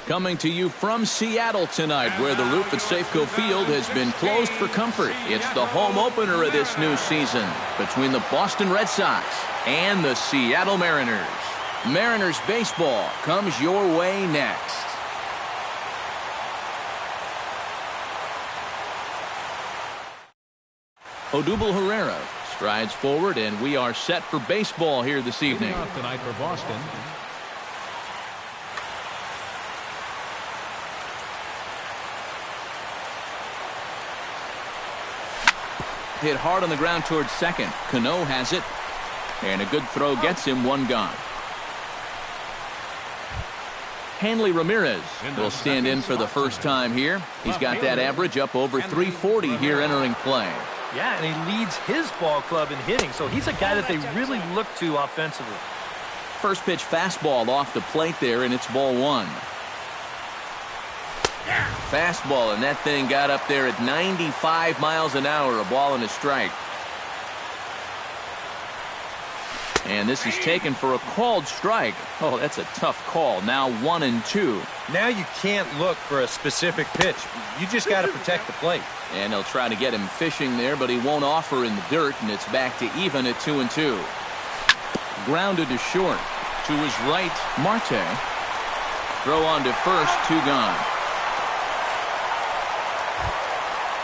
Coming to you from Seattle tonight, where the roof at Safeco Field has been closed for comfort. It's the home opener of this new season between the Boston Red Sox and the Seattle Mariners. Mariners baseball comes your way next. Odubel Herrera strides forward, and we are set for baseball here this evening. Leading off tonight for Boston. Hit hard on the ground towards second. Cano has it, and a good throw gets him one gone. Hanley Ramirez will stand in for the first time here. He's got that average up over 340 here entering play. Yeah, and he leads his ball club in hitting, so he's a guy that they really look to offensively. First pitch fastball off the plate there, and it's ball one. Fastball, and that thing got up there at 95 miles an hour, a ball and a strike. And this is taken for a called strike. Oh, that's a tough call. Now 1-2. Now you can't look for a specific pitch. You just got to protect the plate. And they'll try to get him fishing there, but he won't offer in the dirt, and it's back to even at 2-2. Grounded to short. To his right, Marte. Throw on to first, two gone.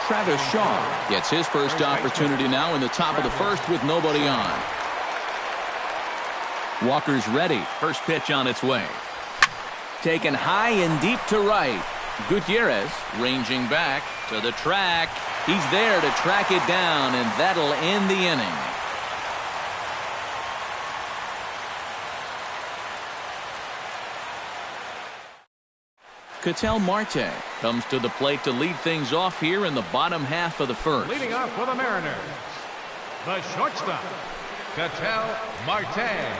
Travis Shaw gets his first opportunity now in the top of the first with nobody on. Walker's ready. First pitch on its way. Taken high and deep to right. Gutierrez ranging back to the track. He's there to track it down, and that'll end the inning. Ketel Marte comes to the plate to lead things off here in the bottom half of the first. Leading off for the Mariners, the shortstop, Ketel Marte.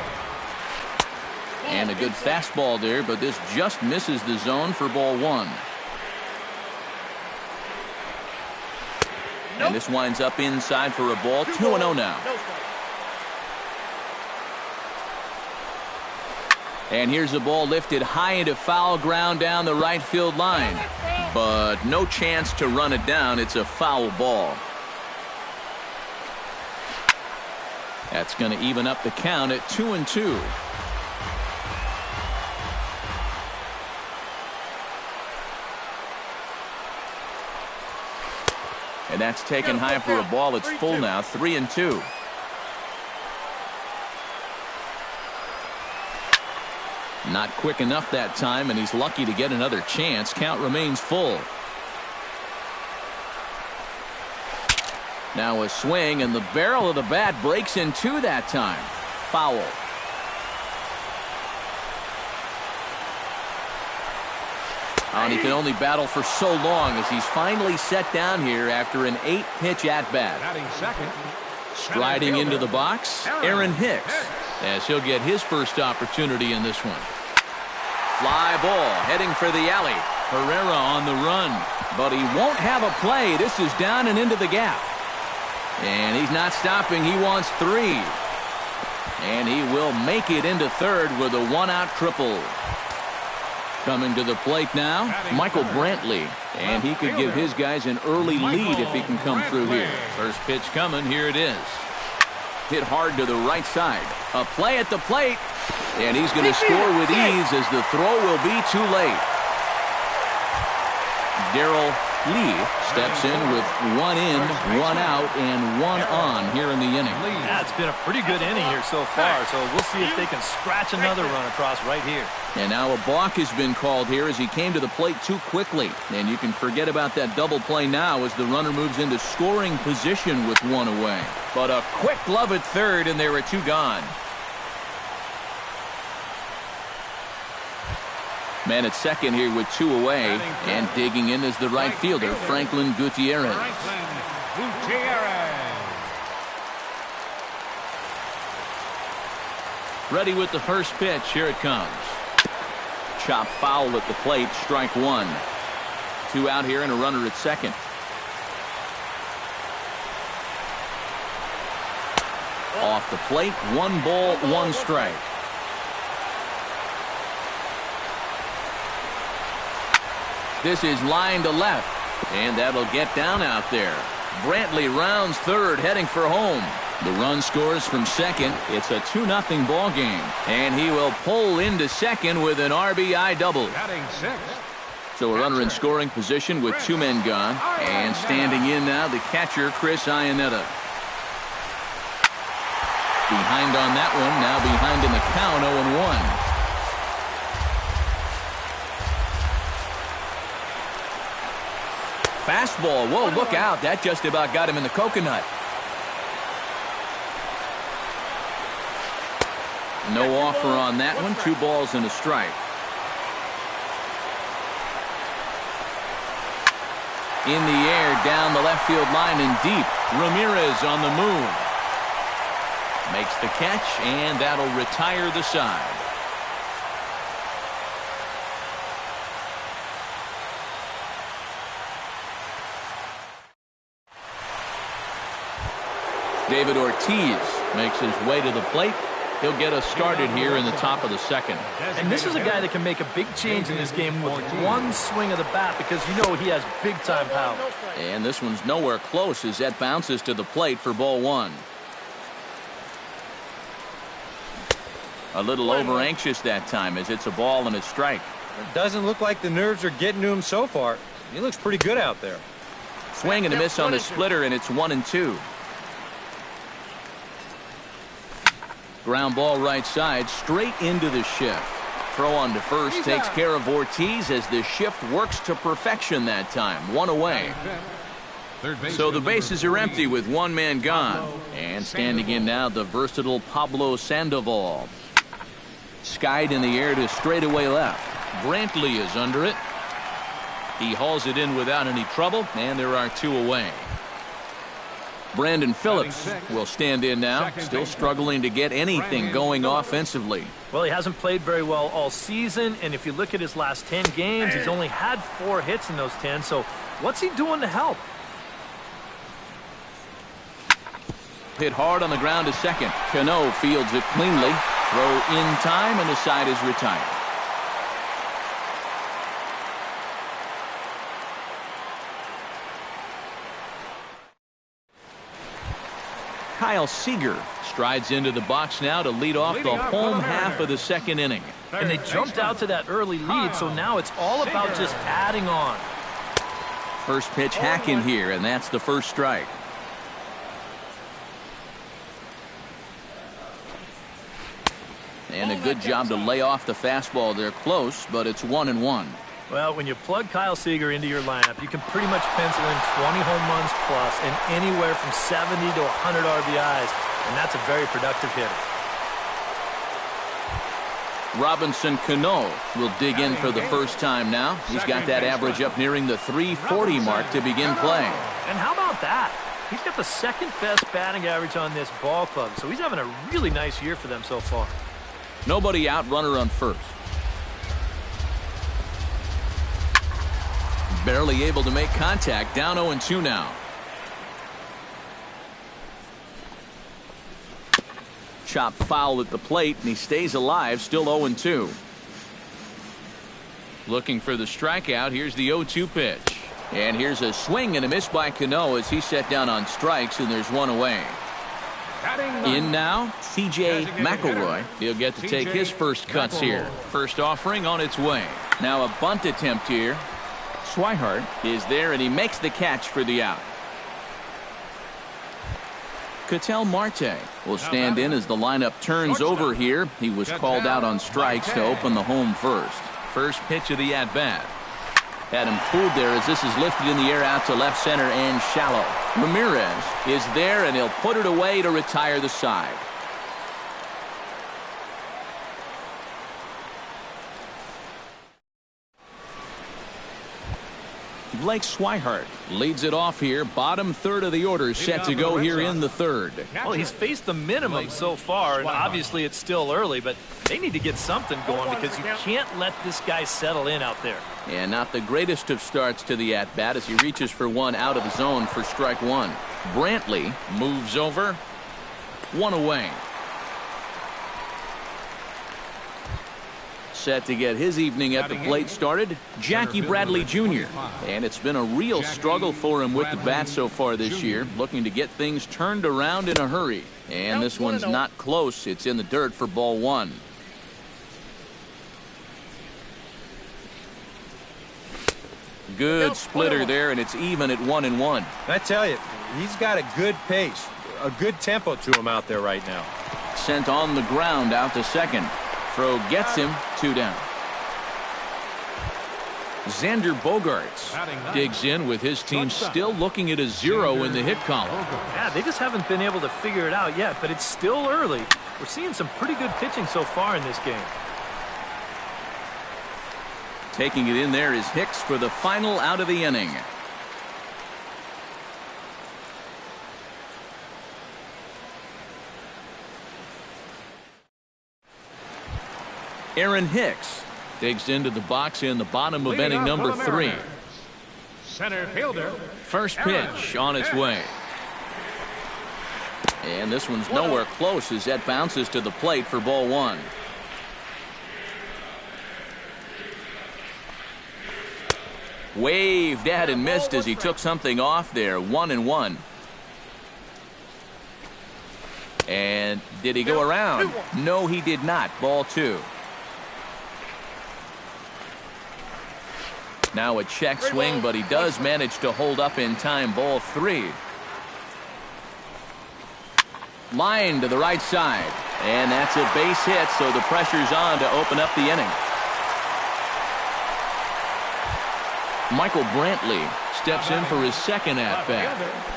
And a good fastball there, but this just misses the zone for ball one. And this winds up inside for a ball. 2-0 now. And here's the ball lifted high into foul ground down the right field line. But no chance to run it down. It's a foul ball. That's going to even up the count at 2-2. And that's taken high for a ball. It's full now, 3-2. Not quick enough that time, and he's lucky to get another chance. Count remains full. Now a swing, and the barrel of the bat breaks in two that time. Foul. And he can only battle for so long as he's finally set down here after an 8-pitch at-bat. Striding into the box, Aaron Hicks, as he'll get his first opportunity in this one. Fly ball heading for the alley. Herrera on the run, but he won't have a play. This is down and into the gap. And he's not stopping. He wants 3. And he will make it into third with a one-out triple. Coming to the plate now, Michael Brantley. And he could give his guys an early lead if he can come through here. First pitch coming. Here it is. Hit hard to the right side. A play at the plate. And he's going to score with ease as the throw will be too late. Darrell Lee steps in with 1 in, 1 out, and 1 on here in the inning. Yeah, it's been a pretty good inning here so far, so we'll see if they can scratch another run across right here. And now a balk has been called here as he came to the plate too quickly. And you can forget about that double play now as the runner moves into scoring position with 1 away. But a quick glove at third, and there are 2 gone. Man at second here with 2 away, and digging in is the right fielder, Franklin Gutierrez. Ready with the first pitch. Here it comes. Chop foul at the plate. Strike 1. 2 out here and a runner at second. Off the plate. 1 ball, 1 strike. This is line to left, and that'll get down out there. Brantley rounds third, heading for home. The run scores from second. It's a 2-0 ball game, and he will pull into second with an RBI double. Batting sixth. So a runner in scoring position with 2 men gone, and standing in now the catcher Chris Iannetta. Behind on that one, now behind in the count, 0-1. Fastball. Whoa, look out. That just about got him in the coconut. No offer on that one. 2 balls and a strike. In the air, down the left field line and deep. Ramirez on the move. Makes the catch, and that'll retire the side. David Ortiz makes his way to the plate. He'll get us started here in the top of the second. And this is a guy that can make a big change in this game with one swing of the bat, because you know he has big-time power. And this one's nowhere close as that bounces to the plate for ball 1. A little over-anxious that time as it's a ball and a strike. It doesn't look like the nerves are getting to him so far. He looks pretty good out there. Swing and a miss on the splitter, and it's 1-2. Ground ball right side, straight into the shift. Throw on to first takes care of Ortiz as the shift works to perfection that time. 1 away. So the bases are empty with 1 man gone. And standing in now, the versatile Pablo Sandoval. Skied in the air to straightaway left. Brantley is under it. He hauls it in without any trouble, and there are 2 away. Brandon Phillips will stand in now, still struggling to get anything going offensively. Well, he hasn't played very well all season, and if you look at his last 10 games, he's only had 4 hits in those 10, so what's he doing to help? Hit hard on the ground to second. Cano fields it cleanly. Throw in time, and the side is retired. Kyle Seager strides into the box now to lead off the home half of the second inning. And they jumped out to that early lead, so now it's all about just adding on. First pitch hack in here, and that's the first strike. And a good job to lay off the fastball there close, but it's 1-1. Well, when you plug Kyle Seager into your lineup, you can pretty much pencil in 20 home runs plus and anywhere from 70 to 100 RBIs, and that's a very productive hitter. Robinson Cano will dig in for the first time now. He's got that average up nearing the 340 mark to begin play. And how about that? He's got the second best batting average on this ball club, so he's having a really nice year for them so far. Nobody out, runner on first. Barely able to make contact, down 0-2 now. Chop foul at the plate, and he stays alive, still 0-2. Looking for the strikeout, here's the 0-2 pitch. And here's a swing and a miss by Cano as he's set down on strikes, and there's 1 away. In now, C.J. McElroy. He'll get to take his first cuts here. First offering on its way. Now a bunt attempt here. Swihart is there, and he makes the catch for the out. Ketel Marte will stand in as the lineup turns over here. He was called out on strikes to open the home first. First pitch of the at-bat. Had him fooled there as this is lifted in the air out to left center and shallow. Ramirez is there, and he'll put it away to retire the side. Blake Swihart leads it off here. Bottom third of the order set to go here in the third. Well, he's faced the minimum so far, and obviously it's still early, but they need to get something going because you can't let this guy settle in out there. And not the greatest of starts to the at-bat as he reaches for one out of the zone for strike 1. Brantley moves over. 1 away. set to get his evening at the plate started, Jackie Bradley Jr. And it's been a real struggle for him with the bat so far this year, looking to get things turned around in a hurry. And this one's not close. It's in the dirt for ball one. Good splitter there, and it's even at 1-1. I tell you, he's got a good pace, a good tempo to him out there right now. Sent on the ground out to second. Throw gets him, 2 down. Xander Bogaerts digs in with his team still looking at a 0 in the hit column. Yeah, they just haven't been able to figure it out yet, but it's still early. We're seeing some pretty good pitching so far in this game. Taking it in there is Hicks for the final out of the inning. Aaron Hicks digs into the box in the bottom of inning number 3. Center fielder. First pitch on its way. And this one's nowhere close as that bounces to the plate for ball one. Waved at and missed as he took something off there. 1-1. And did he go around? No, he did not. Ball 2. Now a check swing, but he does manage to hold up in time. Ball 3. Line to the right side. And that's a base hit, so the pressure's on to open up the inning. Michael Brantley steps in for his second at-bat.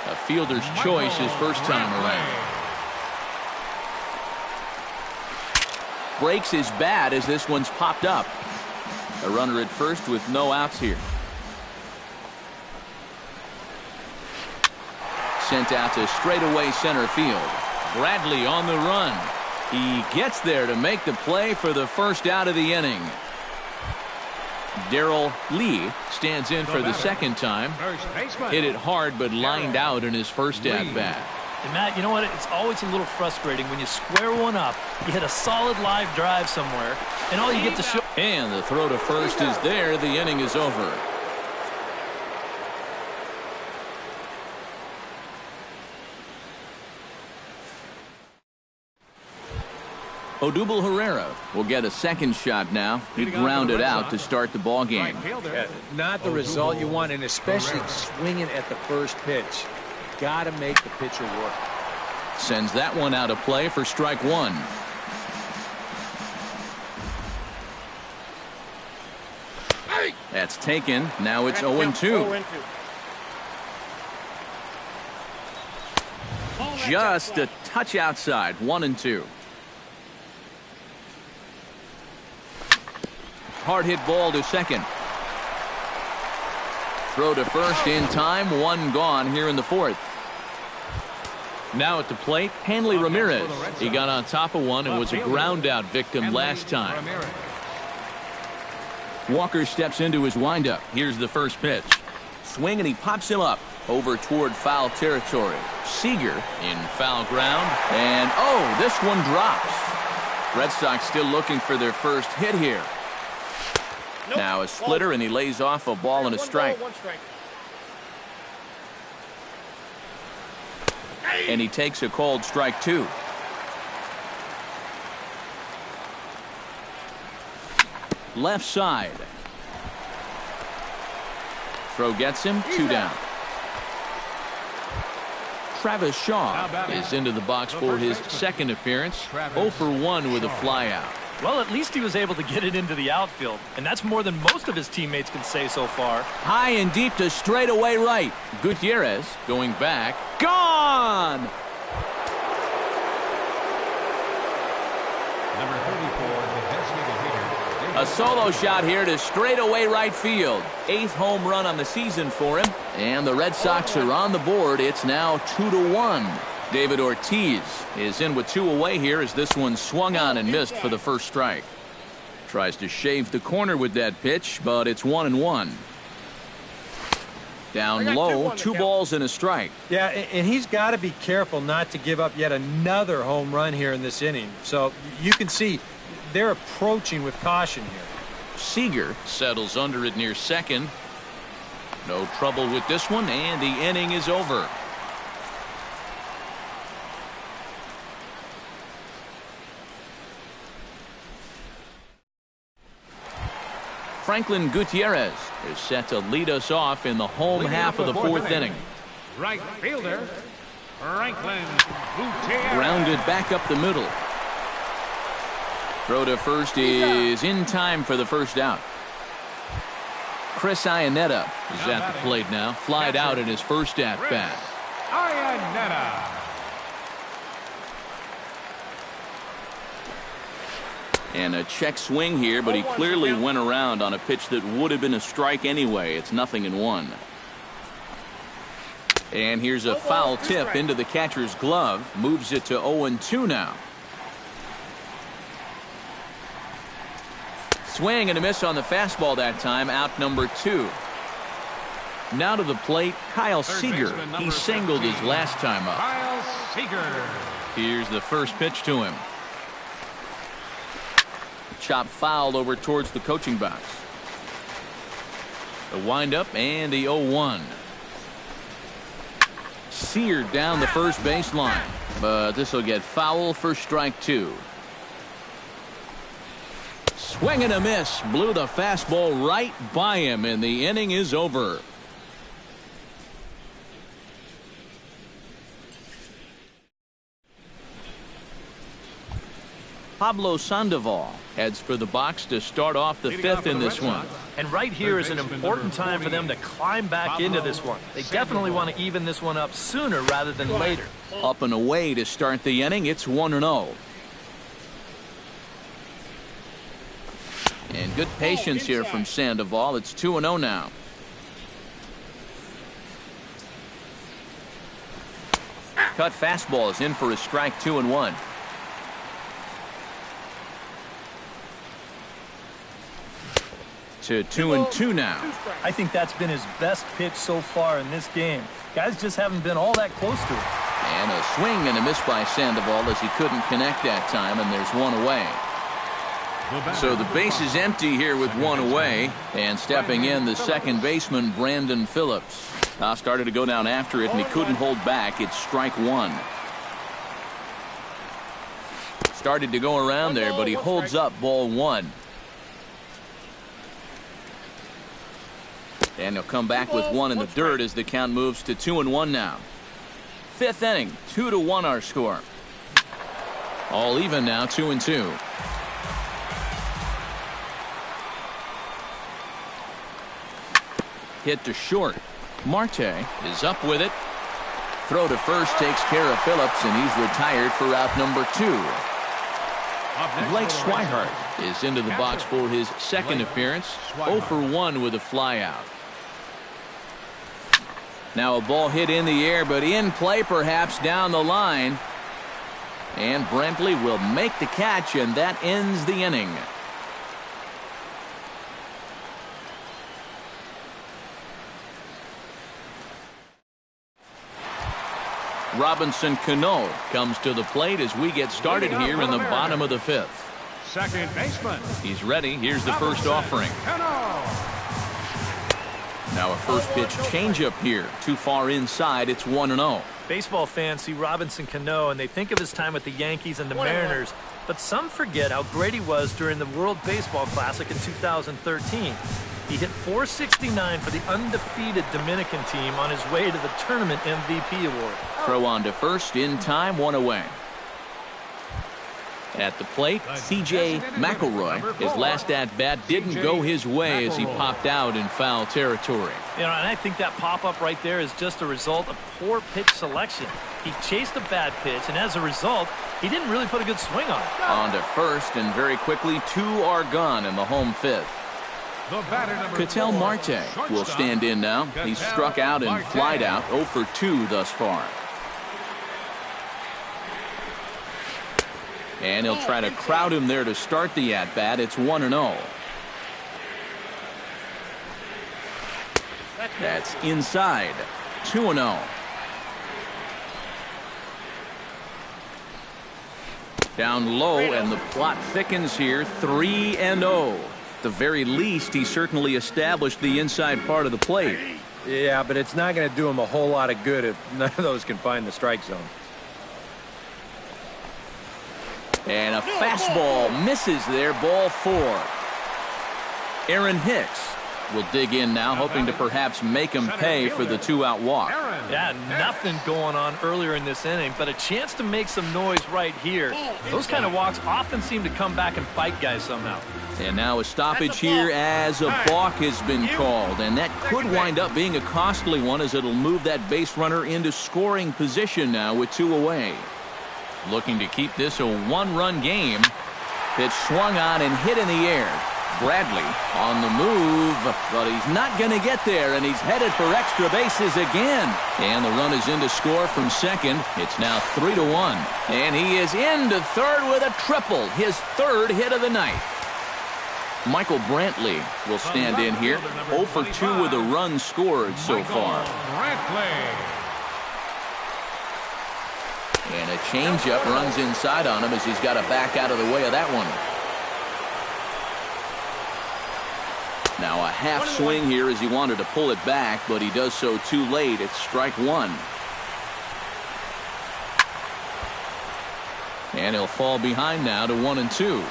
A fielder's choice his first time around. Breaks his bat as this one's popped up. A runner at first with no outs here. Sent out to straightaway center field. Bradley on the run. He gets there to make the play for the first out of the inning. Darrell Lee stands in for the second time. Hit it hard but lined out in his first at-bat. And Matt, you know what? It's always a little frustrating when you square one up, you hit a solid live drive somewhere, and all you get to show. And the throw to first is there. The inning is over. Odubel Herrera will get a second shot now. He grounded out to start the ball game. Yeah, not the result you want, and especially swinging at the first pitch. Got to make the pitcher work. Sends that one out of play for strike one. That's taken. Now it's 0-2. Just a touch outside. 1-2. Hard hit ball to second. Throw to first in time. One gone here in the fourth. Now at the plate, Hanley Ramirez. He got on top of one and was a ground out victim last time. Walker steps into his windup. Here's the first pitch. Swing and he pops him up over toward foul territory. Seager in foul ground. And oh, this one drops. Red Sox still looking for their first hit here. Now a splitter, and he lays off a ball and a strike. And he takes a called strike 2. Left side. Throw gets him. 2 down. Travis Shaw is into the box for his second appearance. 0 for 1 with a flyout. Well, at least he was able to get it into the outfield, and that's more than most of his teammates can say so far. High and deep to straightaway right. Gutierrez going back. Gone! Number 34, the designated hitter. A solo shot here to straightaway right field. 8th home run on the season for him. And the Red Sox are on the board. It's now 2-1. David Ortiz is in with 2 away here as this one swung on and missed for the first strike. Tries to shave the corner with that pitch, but it's 1-1. Down low, 2 balls and a strike. Yeah, and he's got to be careful not to give up yet another home run here in this inning. So you can see they're approaching with caution here. Seager settles under it near second. No trouble with this one, and the inning is over. Franklin Gutierrez is set to lead us off in the home half of the fourth inning. Right fielder, Franklin Gutierrez. Grounded back up the middle. Throw to first is in time for the first out. Chris Iannetta is at the plate now. Flied out in his first at-bat. Iannetta. And a check swing here, but he clearly went around on a pitch that would have been a strike anyway. It's 0-1. And here's a foul tip into the catcher's glove. Moves it to 0-2 now. Swing and a miss on the fastball that time. Out number 2. Now to the plate, Kyle Seager. He singled his last time up. Kyle Seager. Here's the first pitch to him. Chop foul over towards the coaching box. A windup and the 0-1. Seared down the first baseline, but this will get foul for strike 2. Swing and a miss. Blew the fastball right by him, and the inning is over. Pablo Sandoval heads for the box to start off the fifth in this one. And right here is an important time for them to climb back into this one. They definitely want to even this one up sooner rather than later. Up and away to start the inning. It's 1-0. And good patience here from Sandoval. It's 2-0 now. Cut fastball is in for a strike. 2-1. To 2-2 now. I think that's been his best pitch so far in this game. Guys just haven't been all that close to it. And a swing and a miss by Sandoval as he couldn't connect that time, and there's one away. So the base is empty here with one away, and stepping in the second baseman Brandon Phillips. Started to go down after it, and he couldn't hold back. It's strike 1. Started to go around there, but he holds up ball 1. And he'll come back with one in the dirt as the count moves to 2-1 now. Fifth inning, 2-1 our score. All even now, 2-2. Hit to short. Marte is up with it. Throw to first takes care of Phillips, and he's retired for out number 2. Blake Swihart is into the box for his second appearance. 0 for 1 with a flyout. Now a ball hit in the air, but in play perhaps down the line. And Brentley will make the catch, and that ends the inning. Robinson Cano comes to the plate as we get started here in the bottom of the fifth. Second baseman. He's ready. Here's the first offering. Now a first pitch changeup here. Too far inside. It's 1-0. Baseball fans see Robinson Cano and they think of his time with the Yankees and the Mariners, but some forget how great he was during the World Baseball Classic in 2013. He hit .469 for the undefeated Dominican team on his way to the tournament MVP award. Throw on to first in time, 1 away. At the plate, C.J. McElroy. His last at-bat didn't go his way as he popped out in foul territory. You know, and I think that pop-up right there is just a result of poor pitch selection. He chased a bad pitch, and as a result, he didn't really put a good swing on it. On to first, and very quickly, 2 are gone in the home fifth. Ketel Marte will stand in now. He's struck out and flied out, 0 for 2 thus far. And he'll try to crowd him there to start the at-bat. It's 1-0. That's inside. 2-0. Down low, and the plot thickens here. 3-0. At the very least, he certainly established the inside part of the plate. Yeah, but it's not going to do him a whole lot of good if none of those can find the strike zone. And a fastball misses there. Ball 4. Aaron Hicks will dig in now, hoping to perhaps make him pay for the 2-out walk. Yeah, nothing going on earlier in this inning, but a chance to make some noise right here. Those kind of walks often seem to come back and bite guys somehow. And now a stoppage here as a balk has been called, and that could wind up being a costly one as it'll move that base runner into scoring position now with 2 away. Looking to keep this a 1-run game. Pitch swung on and hit in the air. Bradley on the move, but he's not going to get there, and he's headed for extra bases again. And the run is in to score from second. It's now 3-1. And he is into third with a triple, his 3rd hit of the night. Michael Brantley will stand in here. 0 for 2 with a run scored so far. And a changeup runs inside on him as he's got to back out of the way of that one. Now a half swing here as he wanted to pull it back, but he does so too late. It's strike 1. And he'll fall behind now to 1-2.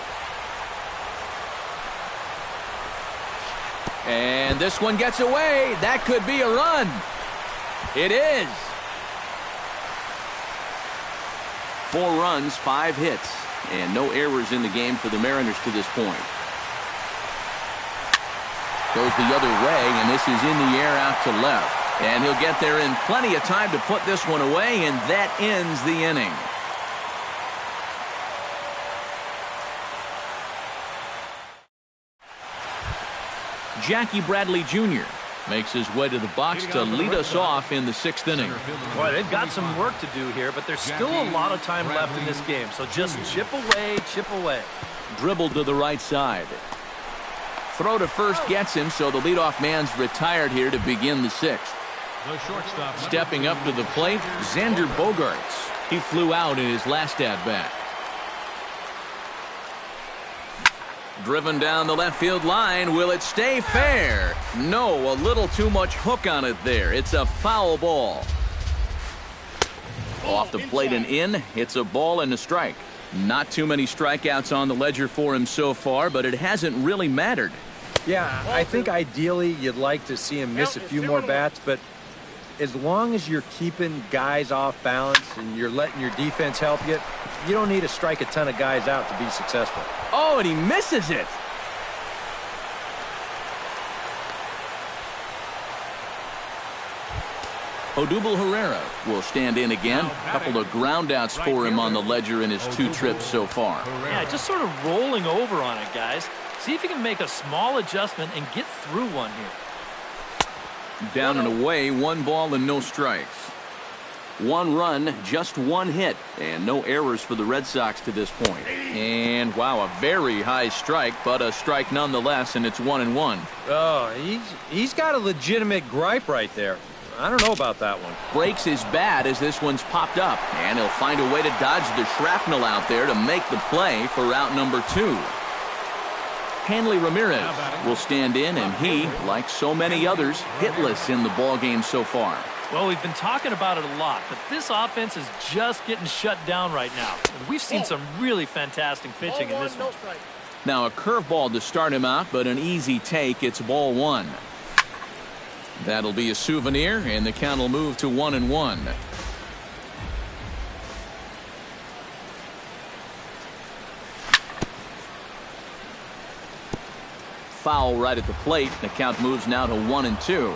And this one gets away. That could be a run. It is. 4 runs, 5 hits, and no errors in the game for the Mariners to this point. Goes the other way, and this is in the air out to left. And he'll get there in plenty of time to put this one away, and that ends the inning. Jackie Bradley Jr. makes his way to the box to lead us off in the 6th inning. Boy, they've got some work to do here, but there's still a lot of time left in this game, so just chip away, chip away. Dribbled to the right side. Throw to first gets him, so the leadoff man's retired here to begin the 6th. Stepping up to the plate, Xander Bogaerts. He flew out in his last at-bat. Driven down the left field line. Will it stay fair? No, a little too much hook on it there. It's a foul ball. Off the plate and in. It's a ball and a strike. Not too many strikeouts on the ledger for him so far, but it hasn't really mattered. Yeah, I think ideally you'd like to see him miss a few more bats, but as long as you're keeping guys off balance and you're letting your defense help you, you don't need to strike a ton of guys out to be successful. Oh, and he misses it. Odubel Herrera will stand in again. A couple of groundouts for him on the ledger in his 2 trips so far. Yeah, just sort of rolling over on it, guys. See if you can make a small adjustment and get through one here. Down and away, 1 ball and no strikes. 1 run, just 1 hit, and no errors for the Red Sox to this point. And wow, a very high strike, but a strike nonetheless, and it's 1-1. Oh, he's got a legitimate gripe right there. I don't know about that one. Breaks his bat as this one's popped up, and he'll find a way to dodge the shrapnel out there to make the play for out number 2. Hanley Ramirez will stand in, and he, like so many others, hitless in the ballgame so far. Well, we've been talking about it a lot, but this offense is just getting shut down right now. And we've seen some really fantastic pitching in this one. Now a curveball to start him out, but an easy take. It's ball 1. That'll be a souvenir, and the count will move to 1-1. Foul right at the plate. The count moves now to 1-2.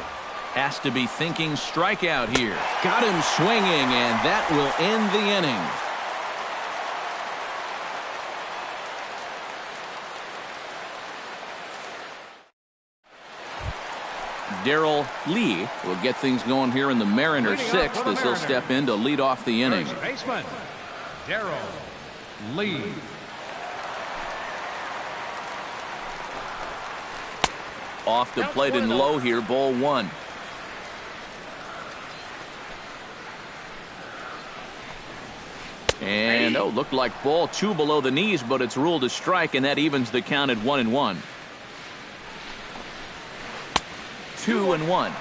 Has to be thinking strikeout here. Got him swinging, and that will end the inning. Darrell Lee will get things going here in the Mariners 6th as he'll step in to lead off the inning. First baseman, Darrell Lee. Off the plate and low here, ball 1. And And, oh, looked like ball 2 below the knees, but it's ruled a strike, and that evens the count at 1-1. 2-1.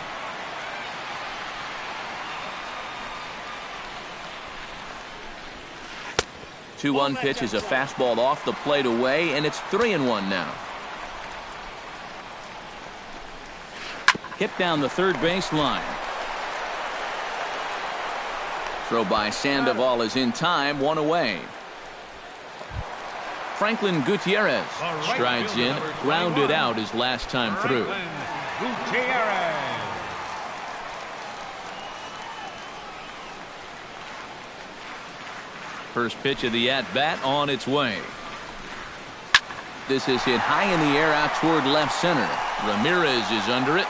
Two-1 pitch is a fastball off the plate away, and it's 3-1 now. Hit down the third base line. Throw by Sandoval is in time, 1 away. Franklin Gutierrez strides in, grounded out his last time through. Gutierrez. First pitch of the at-bat on its way. This is hit high in the air out toward left center. Ramirez is under it.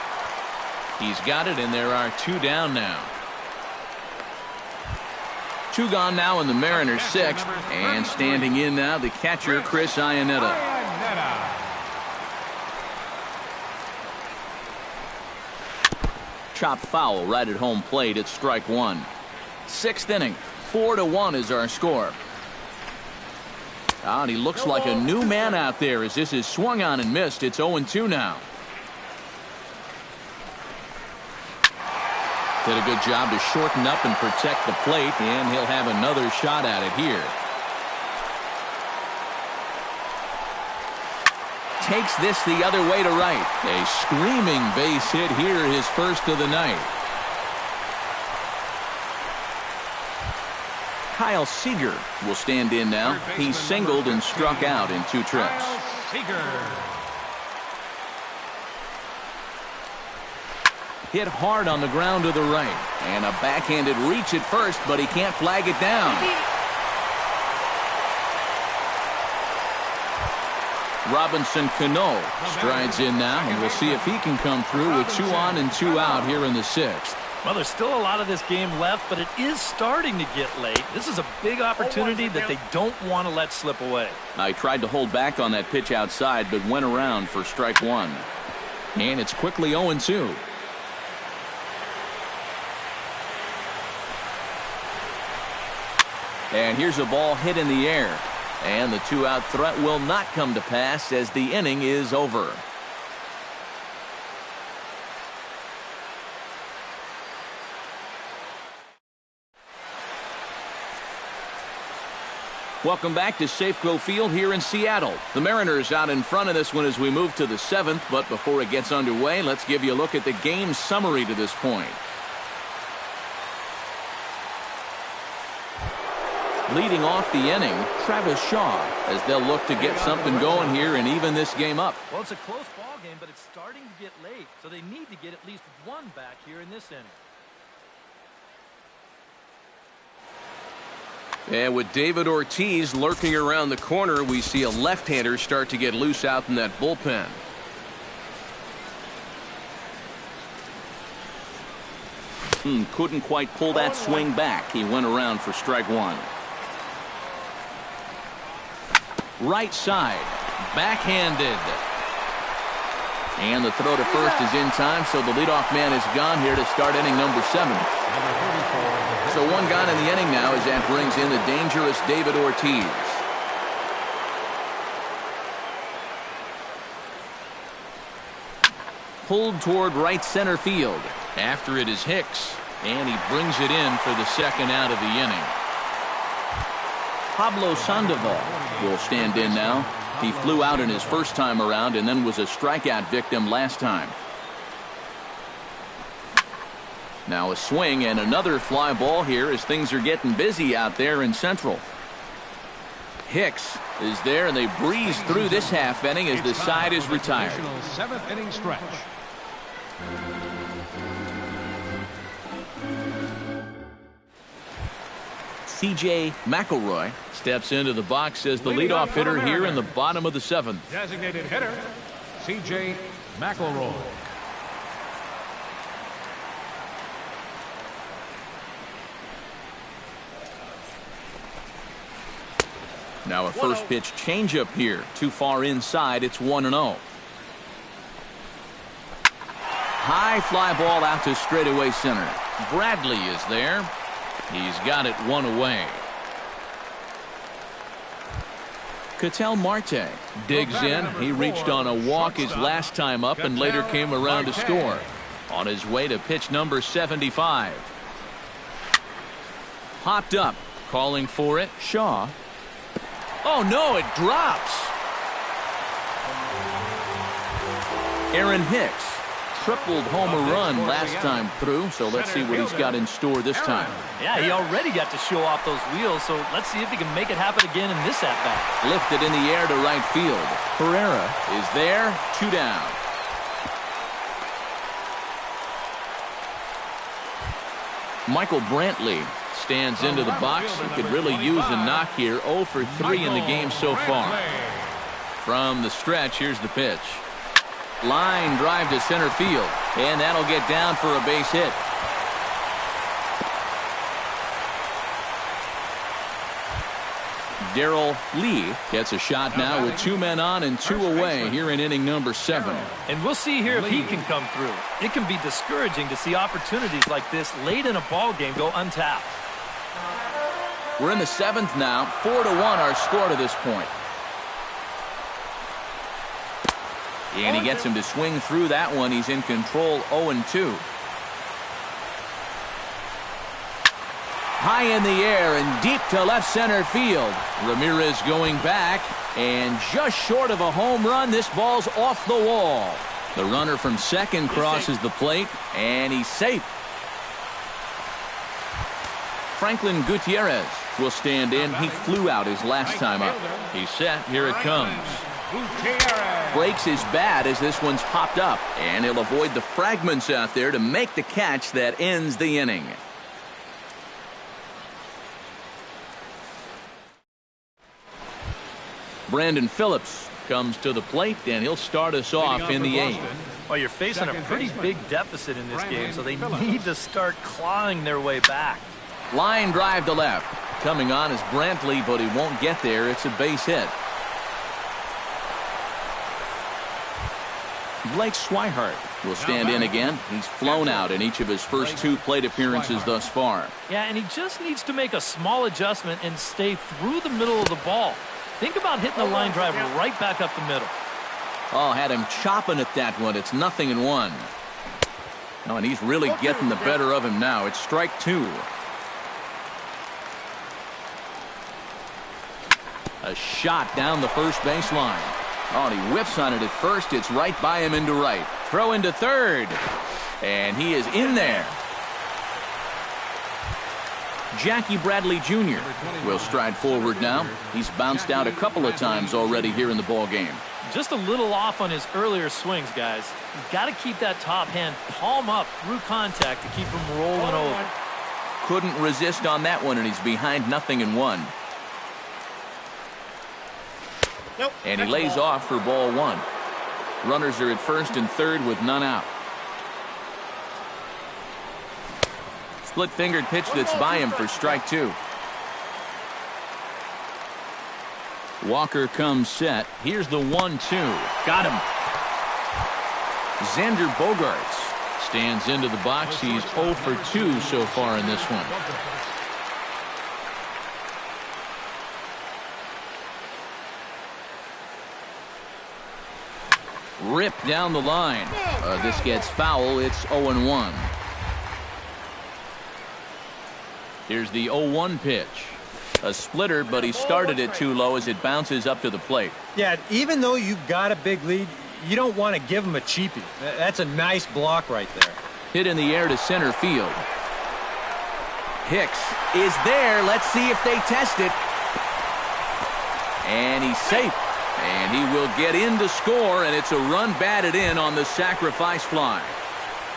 He's got it, and there are 2 down now. 2 gone now in the Mariners' 6th, and standing in now the catcher Chris Iannetta. Chopped foul right at home plate. It's strike 1. 6th inning. 4-1 is our score. And he looks like a new man out there as this is swung on and missed. It's 0-2 now. Did a good job to shorten up and protect the plate, and he'll have another shot at it here. Takes this the other way to right. A screaming base hit here, his first of the night. Kyle Seager will stand in now. He's singled and struck out in 2 trips. Hit hard on the ground to the right. And a backhanded reach at first, but he can't flag it down. Robinson Cano strides in now, and we'll see if he can come through with 2 on and 2 out here in the 6th. Well, there's still a lot of this game left, but it is starting to get late. This is a big opportunity that they don't want to let slip away. I tried to hold back on that pitch outside, but went around for strike 1. And it's quickly 0-2. And here's a ball hit in the air. And the 2-out threat will not come to pass as the inning is over. Welcome back to Safeco Field here in Seattle. The Mariners out in front of this one as we move to the 7th, but before it gets underway, let's give you a look at the game summary to this point. Leading off the inning, Travis Shaw, as they'll look to get something going here and even this game up. Well, it's a close ball game, but it's starting to get late, so they need to get at least 1 back here in this inning. And with David Ortiz lurking around the corner, we see a left-hander start to get loose out in that bullpen. Couldn't quite pull that swing back. He went around for strike 1. Right side, backhanded. And the throw to first is in time, so the leadoff man is gone here to start inning number 7. So 1 gone in the inning now as that brings in the dangerous David Ortiz. Pulled toward right center field. After it is Hicks, and he brings it in for the 2nd out of the inning. Pablo Sandoval will stand in now. He flew out in his first time around and then was a strikeout victim last time. Now a swing and another fly ball here as things are getting busy out there in Central. Hicks is there, and they breeze through this half inning as the side is retired. 7th inning stretch. C.J. McElroy steps into the box as the leadoff hitter here in the bottom of the 7th. Designated hitter, C.J. McElroy. Now a first pitch changeup here. Too far inside. It's 1-0. High fly ball out to straightaway center. Bradley is there. He's got it 1 away. Ketel Marte digs in. He reached on a walk his last time up and later came around to score. On his way to pitch number 75. Popped up. Calling for it. Shaw. Oh, no, it drops. Aaron Hicks tripled homer run last time through, so let's see what he's got in store this time. Yeah, he already got to show off those wheels, so let's see if he can make it happen again in this at-bat. Lifted in the air to right field. Herrera is there, 2 down. Michael Brantley stands into the box. He could really use a knock here. 0 for 3 in the game so far. From the stretch, here's the pitch. Line drive to center field, and that'll get down for a base hit. Darrell Lee gets a shot now with 2 men on and 2 away here in inning number 7. And we'll see here if he can come through. It can be discouraging to see opportunities like this late in a ball game go untapped. We're in the 7th now. 4-1 our score to this point. And he gets him to swing through that one. He's in control, 0-2. High in the air and deep to left center field. Ramirez going back, and just short of a home run, this ball's off the wall. The runner from second crosses the plate, and he's safe. Franklin Gutierrez will stand in. He flew out his last time up. He's set. Here it comes. Breaks his bat as this one's popped up, and he'll avoid the fragments out there to make the catch that ends the inning. Brandon Phillips comes to the plate, and he'll start us off in the 8th. Well, you're facing a pretty big deficit in this game, so they need to start clawing their way back. Line drive to left. Coming on is Brantley, but he won't get there. It's a base hit. Blake Swihart will stand in again. He's flown out in each of his first 2 plate appearances thus far. Yeah, and he just needs to make a small adjustment and stay through the middle of the ball. Think about hitting the line drive right back up the middle. Oh, had him chopping at that one. It's 0-1. Oh, and he's really getting the better of him now. It's strike 2. A shot down the first baseline. Oh, and he whiffs on it at first. It's right by him into right. Throw into third. And he is in there. Jackie Bradley Jr. will stride forward now. He's bounced out a couple of times already here in the ball game. Just a little off on his earlier swings, guys. You've got to keep that top hand palm up through contact to keep him rolling over. Couldn't resist on that one, and he's behind 0-1. Nope. And he lays off for ball 1. Runners are at first and third with none out. Split-fingered pitch that's by him for strike 2. Walker comes set. Here's the 1-2. Got him. Xander Bogaerts stands into the box. He's 0 for 2 so far in this one. Ripped down the line. This gets foul. It's 0-1. Here's the 0-1 pitch. A splitter, but he started it too low as it bounces up to the plate. Yeah, even though you've got a big lead, you don't want to give him a cheapie. That's a nice block right there. Hit in the air to center field. Hicks is there. Let's see if they test it. And he's safe. And he will get in to score, and it's a run batted in on the sacrifice fly.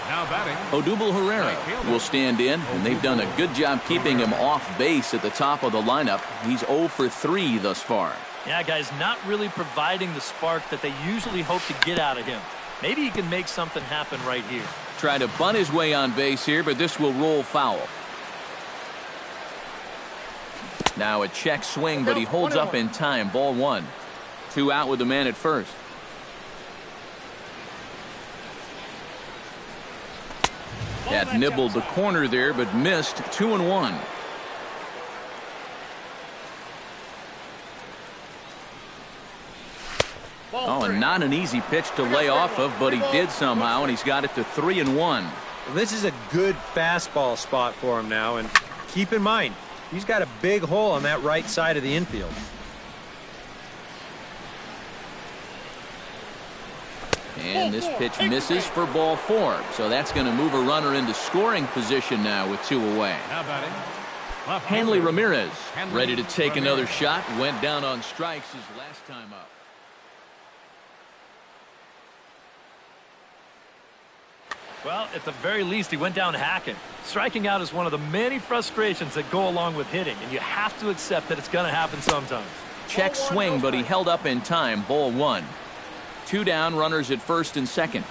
Now batting, Odubel Herrera will stand in, and they've done a good job keeping him off base at the top of the lineup. He's 0 for 3 thus far. Yeah, guys, not really providing the spark that they usually hope to get out of him. Maybe he can make something happen right here. Try to bunt his way on base here, but this will roll foul. Now a check swing, but he holds up in time. Ball 1. 2 out with the man at first. That nibbled the corner there, but missed. 2-1. Oh, and not an easy pitch to lay off of, but he did somehow, and he's got it to 3-1. Well, this is a good fastball spot for him now, and keep in mind, he's got a big hole on that right side of the infield. And this pitch misses for ball 4. So that's going to move a runner into scoring position now with 2 away. Now batting. Hanley Ramirez ready to take another shot. Went down on strikes his last time up. Well, at the very least, he went down hacking. Striking out is one of the many frustrations that go along with hitting, and you have to accept that it's going to happen sometimes. Check swing, but he held up in time. Ball 1. 2 down, runners at first and second.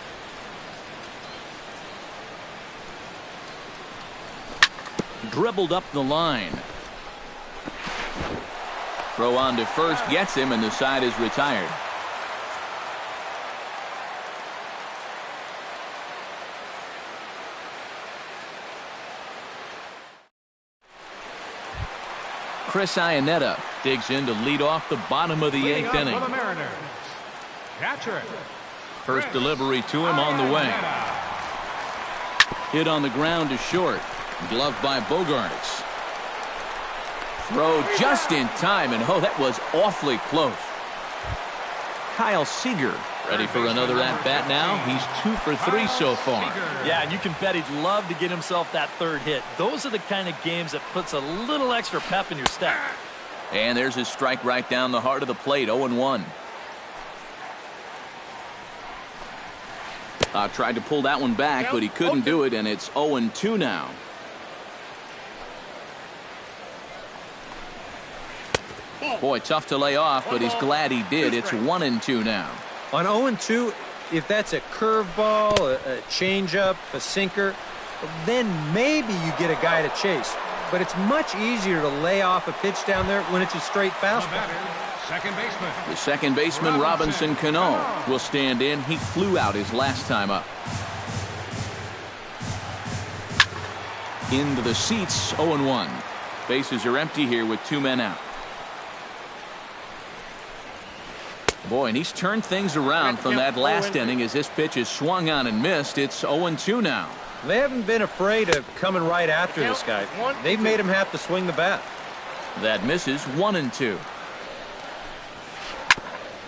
Dribbled up the line. Throw on to first gets him, and the side is retired. Chris Iannetta digs in to lead off the bottom of the 8th inning. Catcher. First delivery to him on the way. Hit on the ground to short. Gloved by Bogarts. Throw just in time, and oh, that was awfully close. Kyle Seager ready for another at-bat now. He's 2 for 3 so far. Yeah, and you can bet he'd love to get himself that 3rd hit. Those are the kind of games that puts a little extra pep in your step. And there's his strike right down the heart of the plate, 0-1. Tried to pull that one back, but he couldn't do it, and it's 0-2 now. Boy, tough to lay off, but he's glad he did. It's 1-2 now. On 0-2, if that's a curveball, a changeup, a sinker, then maybe you get a guy to chase. But it's much easier to lay off a pitch down there when it's a straight fastball. Second baseman. The second baseman, Robinson Cano, will stand in. He flew out his last time up. Into the seats, 0-1. Bases are empty here with 2 men out. Boy, and he's turned things around from that last inning as this pitch is swung on and missed. It's 0-2 now. They haven't been afraid of coming right after this guy. They've made him have to swing the bat. That misses, 1-2.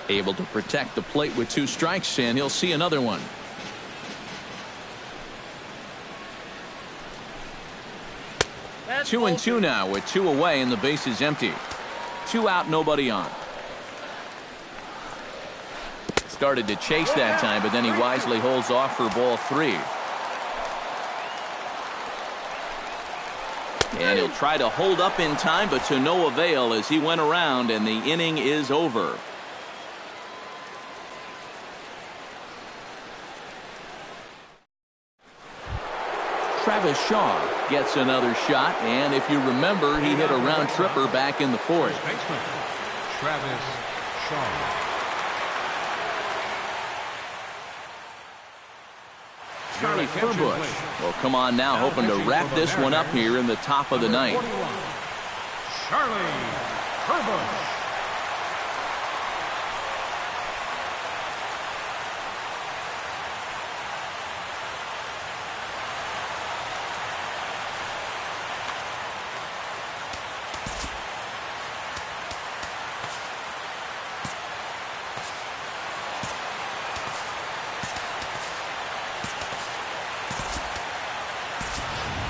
Able to protect the plate with 2 strikes, and he'll see another one. That's 2-2 now with 2 away and the base is empty. 2 out, nobody on. Started to chase that time, but then he wisely holds off for ball 3. And he'll try to hold up in time, but to no avail as he went around, and the inning is over. Travis Shaw gets another shot, and if you remember, he hit a round tripper back in the 4th. Travis Shaw. Charlie Furbush will come on now, hoping to wrap this one up here in the top of the 9th. Charlie Furbush.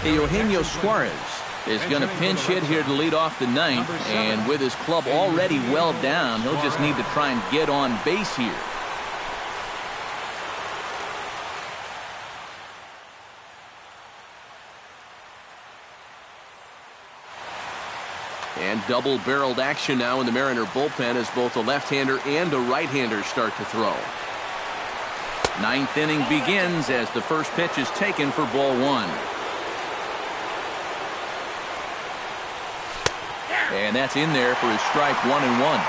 Eugenio Suarez is going to pinch hit here to lead off the 9th, and with his club already well down, he'll just need to try and get on base here. And double-barreled action now in the Mariner bullpen as both a left-hander and a right-hander start to throw. 9th inning begins as the first pitch is taken for ball 1. And that's in there for his strike, 1-1.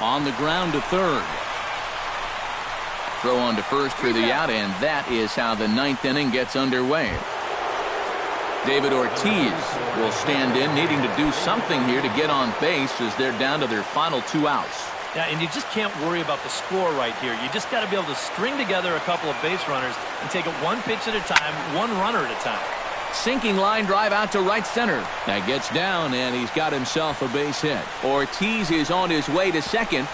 On the ground to third. Throw on to first for the out, and that is how the 9th inning gets underway. David Ortiz will stand in, needing to do something here to get on base as they're down to their final 2 outs. Yeah, and you just can't worry about the score right here. You just got to be able to string together a couple of base runners and take it one pitch at a time, one runner at a time. Sinking line drive out to right center. That gets down, and he's got himself a base hit. Ortiz is on his way to second.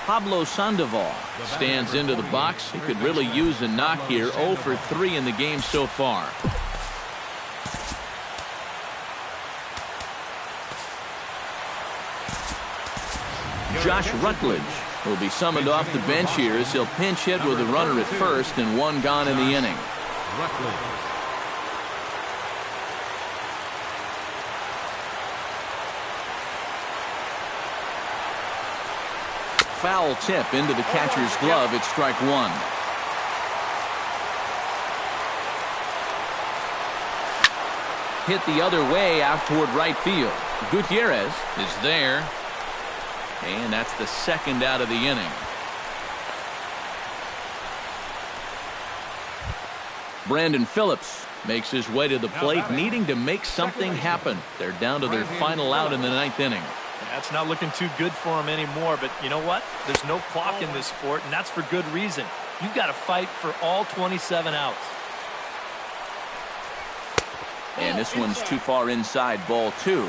Pablo Sandoval stands into the box. He could really use a knock here. 0 for 3 in the game so far. Josh Rutledge will be summoned off the bench here as he'll pinch hit with a runner at first and 1 gone in the inning. Foul tip into the catcher's glove. It's strike 1. Hit the other way out toward right field. Gutierrez is there. And that's the 2nd out of the inning. Brandon Phillips makes his way to the plate, needing to make something happen. They're down to their final out in the 9th inning. That's not looking too good for him anymore, but you know what? There's no clock in this sport, and that's for good reason. You've got to fight for all 27 outs. And this one's too far inside, ball 2.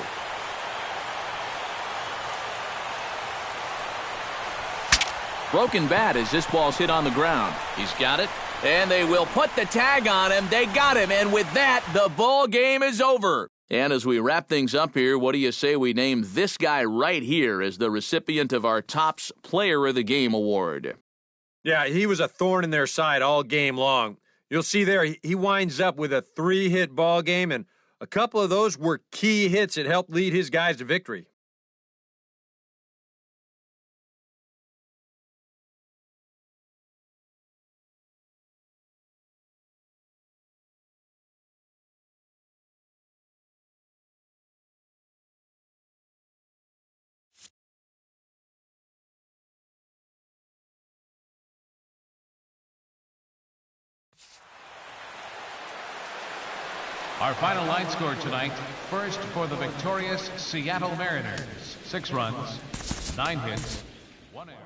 Broken bat as this ball's hit on the ground. He's got it, and they will put the tag on him. They got him, and with that, the ball game is over. And as we wrap things up here, what do you say we name this guy right here as the recipient of our Topps Player of the Game award? Yeah, he was a thorn in their side all game long. You'll see there, he winds up with a 3-hit ball game, and a couple of those were key hits that helped lead his guys to victory. Our final line score tonight, first for the victorious Seattle Mariners. 6 runs, 9 hits, 1 error.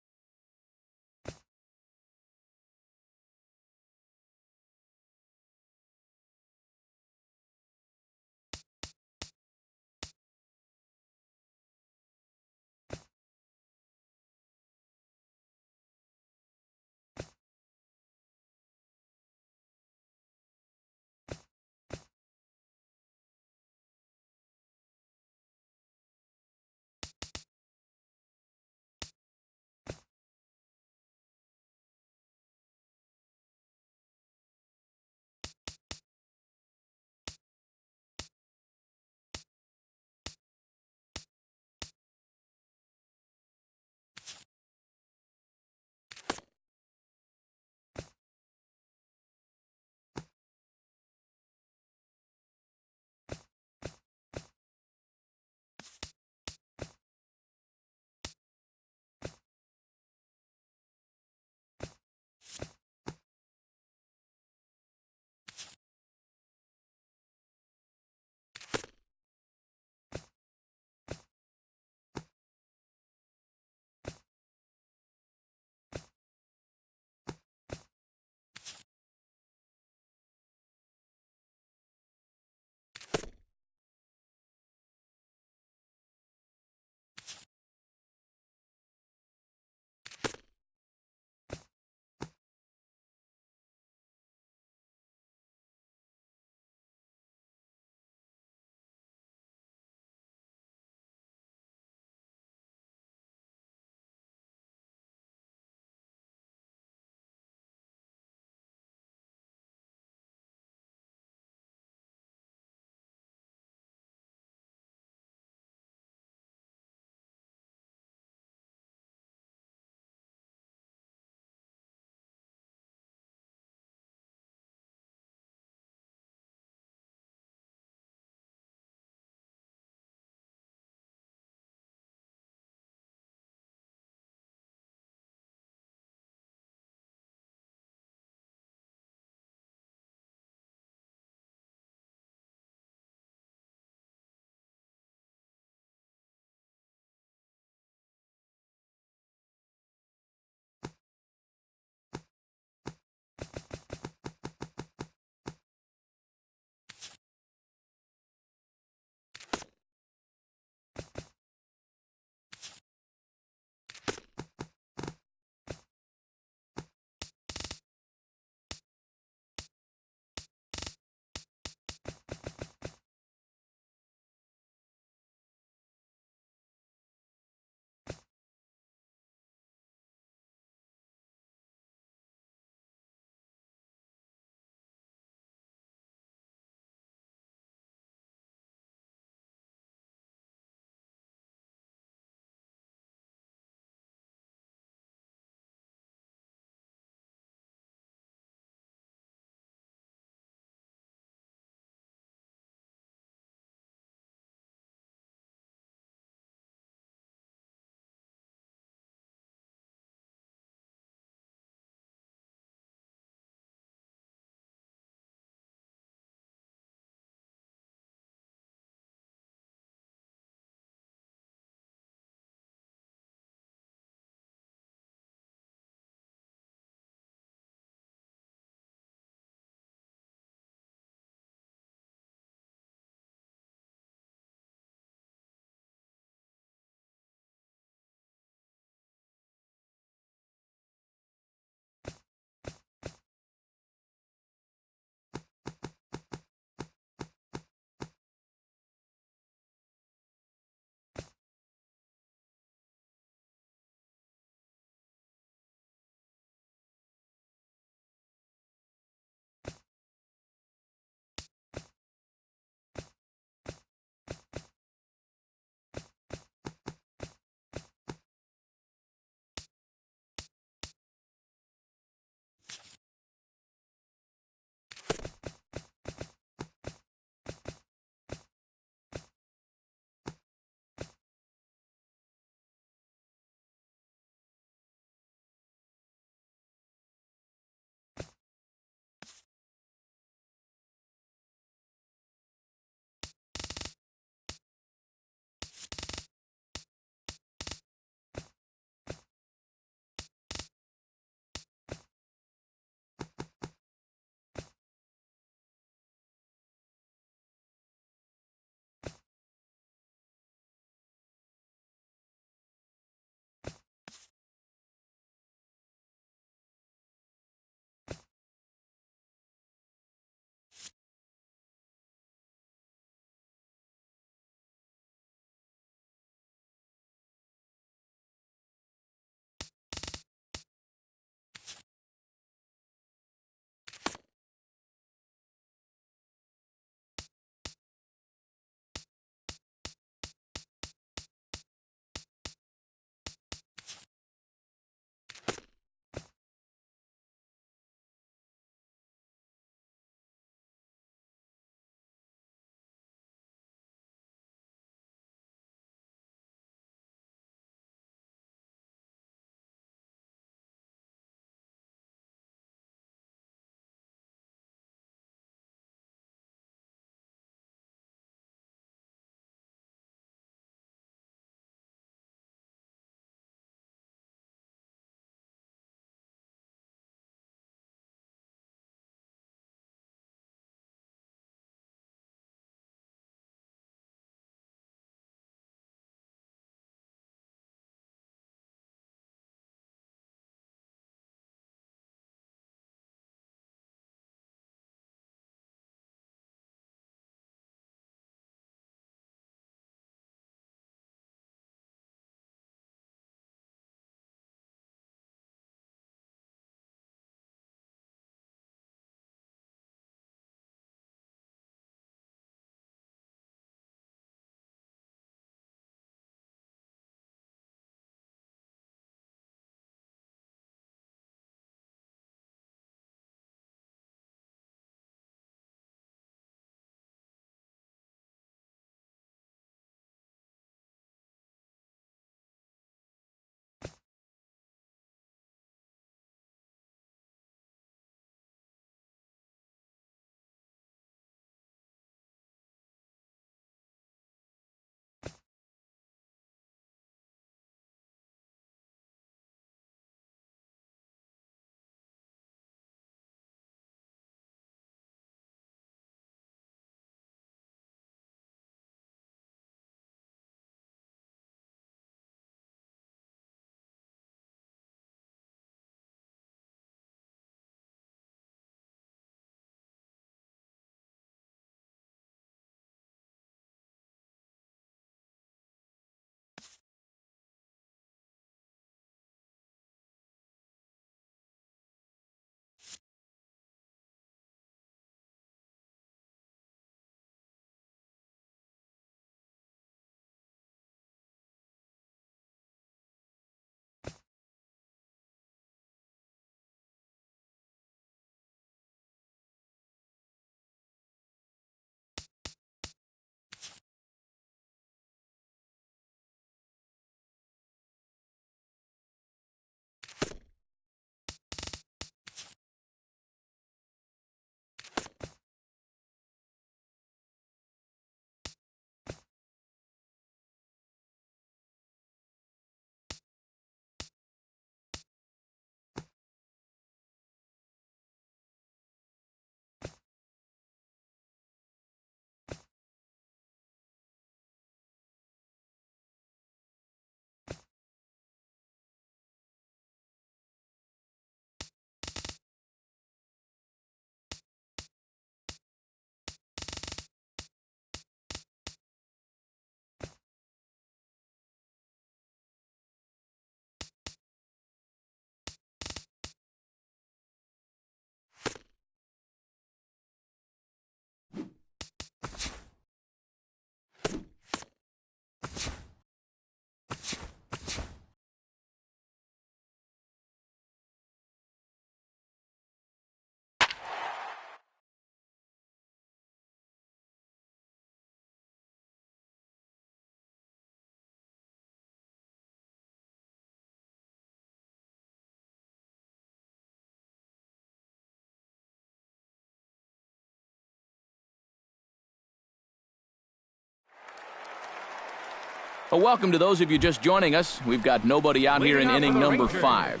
Well, welcome to those of you just joining us. We've got nobody out here in inning number 5.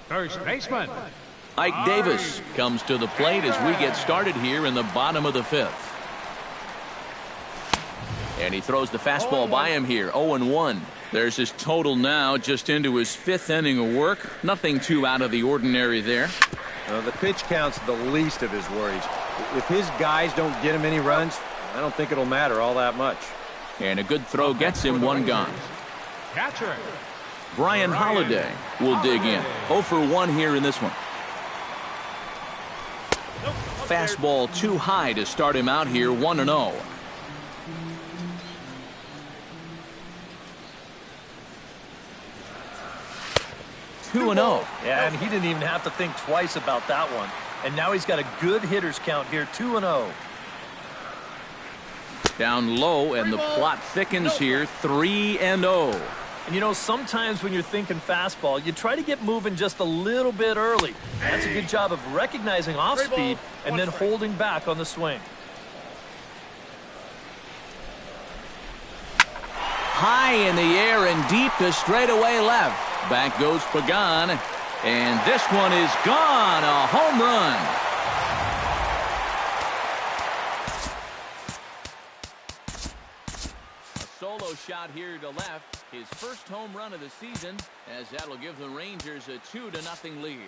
First baseman, Ike Davis comes to the plate as we get started here in the bottom of the 5th. And he throws the fastball by him here, 0-1. There's his total now, just into his 5th inning of work. Nothing too out of the ordinary there. The pitch count's the least of his worries. If his guys don't get him any runs, I don't think it'll matter all that much. And a good throw gets him one gone. catcher, Brian Holiday will dig in. 0 for 1 here in this one. Fastball too high to start him out here, 1-0. Yeah, and he didn't even have to think twice about that one. And now he's got a good hitters count here, 2-0. Down low, and the plot thickens here, 3-0. And you know, sometimes when you're thinking fastball, you try to get moving just a little bit early. That's a good job of recognizing off speed and then holding back on the swing. High in the air and deep to straightaway left. Back goes Pagan, and this one is gone. A home run. A solo shot here to left. His first home run of the season, as that'll give the Rangers a 2-0 lead.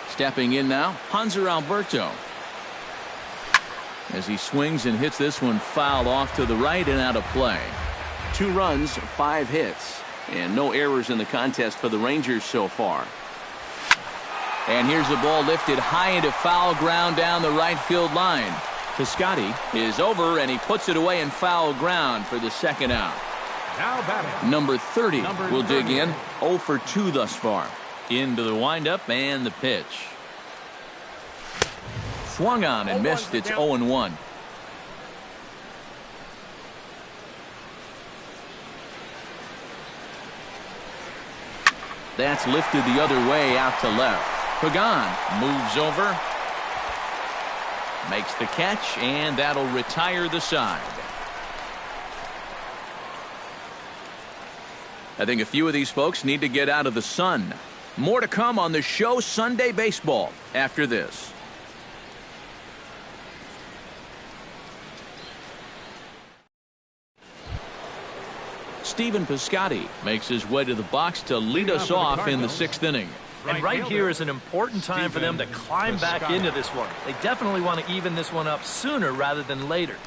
Stepping in now, Hanser Alberto. As he swings and hits this one foul off to the right and out of play. 2 runs, 5 hits, and no errors in the contest for the Rangers so far. And here's the ball lifted high into foul ground down the right field line. Piscotty is over, and he puts it away in foul ground for the second out. now batting. Number 30 will dig in. 0 for 2 thus far. Into the windup and the pitch. Swung on and missed. It's 0-1. That's lifted the other way out to left. Pagan moves over. Makes the catch, and that'll retire the side. I think a few of these folks need to get out of the sun. More to come on the show Sunday Baseball after this. Stephen Piscotty makes his way to the box to lead us off in the 6th inning. And right here is an important time for them to climb back into this one. They definitely want to even this one up sooner rather than later.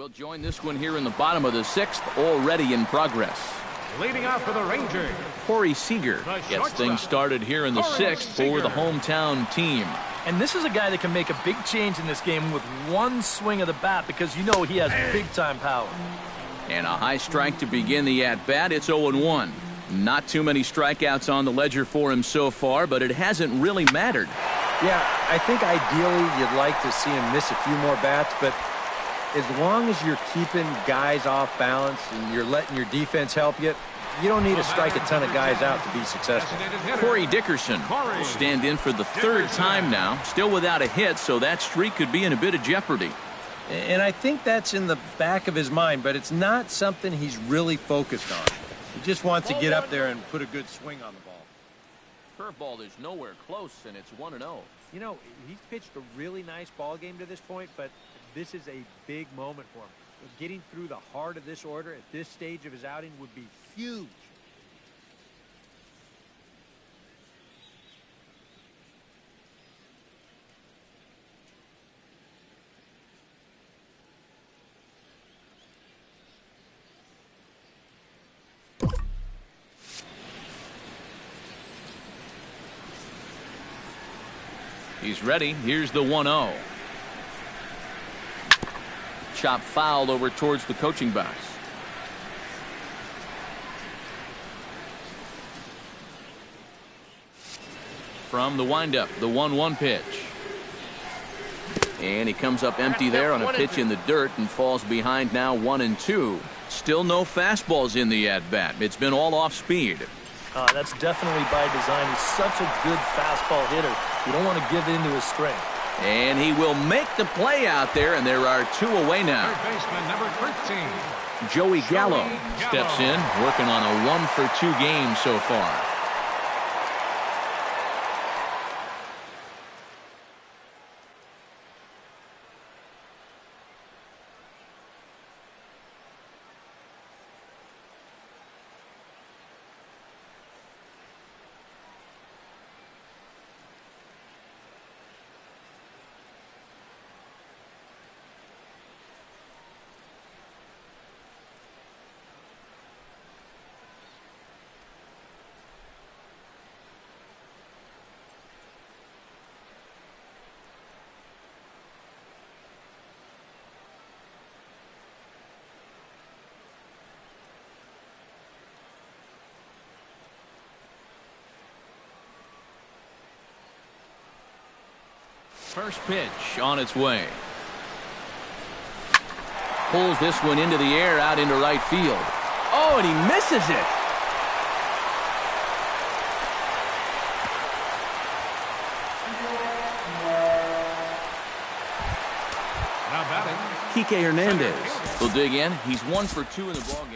We'll join this one here in the bottom of the 6th, already in progress. Leading off for the Rangers, Corey Seager gets things started here in the 6th for the hometown team. And this is a guy that can make a big change in this game with one swing of the bat because you know he has big-time power. And a high strike to begin the at-bat. It's 0-1. Not too many strikeouts on the ledger for him so far, but it hasn't really mattered. Yeah, I think ideally you'd like to see him miss a few more bats, but as long as you're keeping guys off balance and you're letting your defense help you, you don't need to strike a ton of guys out to be successful. Corey Dickerson will stand in for the 3rd time now, still without a hit, so that streak could be in a bit of jeopardy. And I think that's in the back of his mind, but it's not something he's really focused on. He just wants to get up there and put a good swing on the ball. Curveball is nowhere close, and it's 1-0. You know, he's pitched a really nice ball game to this point, but this is a big moment for him. Getting through the heart of this order at this stage of his outing would be huge. He's ready. Here's the 1-0. Chop foul over towards the coaching box. From the windup, the 1-1 pitch. And he comes up empty there on a pitch in the dirt and falls behind now 1-2. Still no fastballs in the at-bat. It's been all off speed. That's definitely by design. He's such a good fastball hitter. You don't want to give in to his strength. And he will make the play out there, and there are 2 away now. third baseman number 13. Joey Gallo steps in, working on a 1-for-2 game so far. First pitch on its way. Pulls this one into the air out into right field. Oh, and he misses it. Now batting, Kike Hernandez will dig in. He's 1-for-2 in the ballgame.